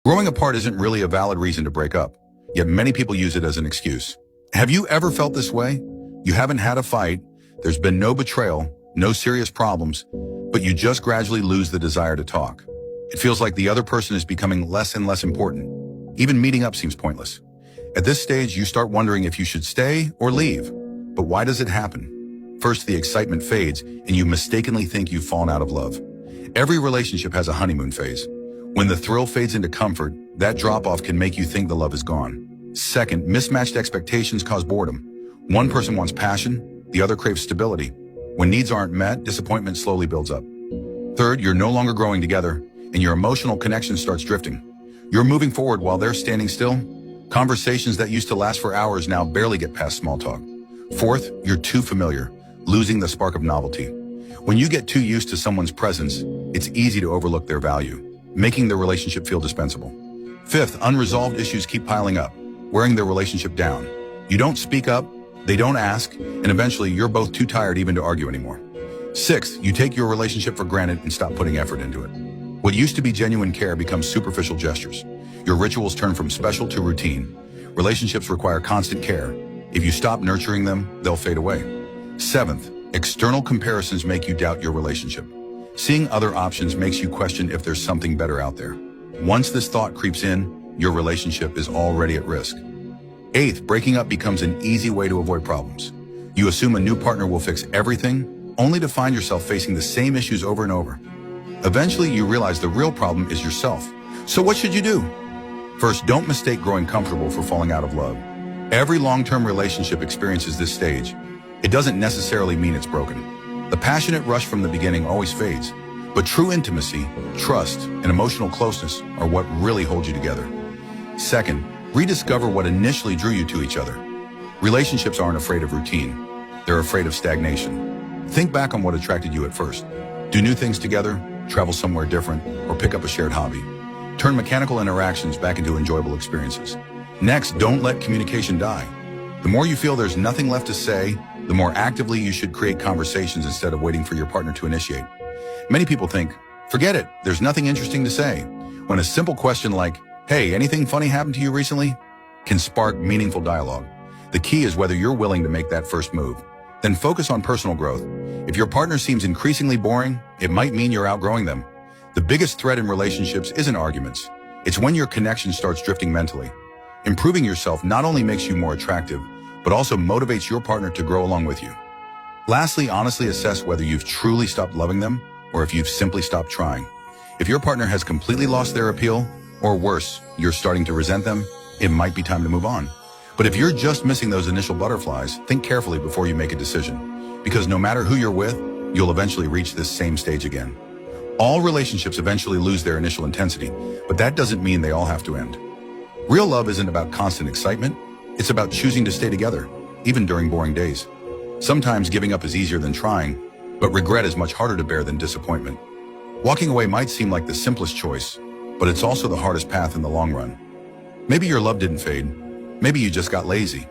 Growing apart isn't really a valid reason to break up, yet many people use it as an excuse. Have you ever felt this way? You haven't had a fight, there's been no betrayal, no serious problems, but you just gradually lose the desire to talk. It feels like the other person is becoming less and less important. Even meeting up seems pointless. At this stage, you start wondering if you should stay or leave. But why does it happen? First, the excitement fades, and you mistakenly think you've fallen out of love. Every relationship has a honeymoon phase. When the thrill fades into comfort, that drop-off can make you think the love is gone. Second, mismatched expectations cause boredom. One person wants passion, the other craves stability. When needs aren't met, disappointment slowly builds up. Third, you're no longer growing together, and your emotional connection starts drifting. You're moving forward while they're standing still. Conversations that used to last for hours now barely get past small talk. Fourth, you're too familiar, losing the spark of novelty. When you get too used to someone's presence, it's easy to overlook their value, making the relationship feel dispensable. Fifth, unresolved issues keep piling up, wearing the relationship down. You don't speak up, they don't ask, and eventually you're both too tired even to argue anymore. Sixth, you take your relationship for granted and stop putting effort into it. What used to be genuine care becomes superficial gestures. Your rituals turn from special to routine. Relationships require constant care. If you stop nurturing them, they'll fade away. Seventh, external comparisons make you doubt your relationship. Seeing other options makes you question if there's something better out there. Once this thought creeps in, your relationship is already at risk. Eighth, breaking up becomes an easy way to avoid problems. You assume a new partner will fix everything, only to find yourself facing the same issues over and over. Eventually, you realize the real problem is yourself. So what should you do? First, don't mistake growing comfortable for falling out of love. Every long-term relationship experiences this stage. It doesn't necessarily mean it's broken. The passionate rush from the beginning always fades, but true intimacy, trust, and emotional closeness are what really hold you together. Second, rediscover what initially drew you to each other. Relationships aren't afraid of routine. They're afraid of stagnation. Think back on what attracted you at first. Do new things together, travel somewhere different, or pick up a shared hobby. Turn mechanical interactions back into enjoyable experiences. Next, don't let communication die. The more you feel there's nothing left to say, the more actively you should create conversations instead of waiting for your partner to initiate. Many people think, forget it, there's nothing interesting to say, when a simple question like, hey, anything funny happened to you recently? Can spark meaningful dialogue. The key is whether you're willing to make that first move. Then focus on personal growth. If your partner seems increasingly boring, it might mean you're outgrowing them. The biggest threat in relationships isn't arguments. It's when your connection starts drifting mentally. Improving yourself not only makes you more attractive, but also motivates your partner to grow along with you. Lastly, honestly assess whether you've truly stopped loving them or if you've simply stopped trying. If your partner has completely lost their appeal, or worse, you're starting to resent them, it might be time to move on. But if you're just missing those initial butterflies, think carefully before you make a decision. Because no matter who you're with, you'll eventually reach this same stage again. All relationships eventually lose their initial intensity, but that doesn't mean they all have to end. Real love isn't about constant excitement. It's about choosing to stay together, even during boring days. Sometimes giving up is easier than trying, but regret is much harder to bear than disappointment. Walking away might seem like the simplest choice, but it's also the hardest path in the long run. Maybe your love didn't fade. Maybe you just got lazy.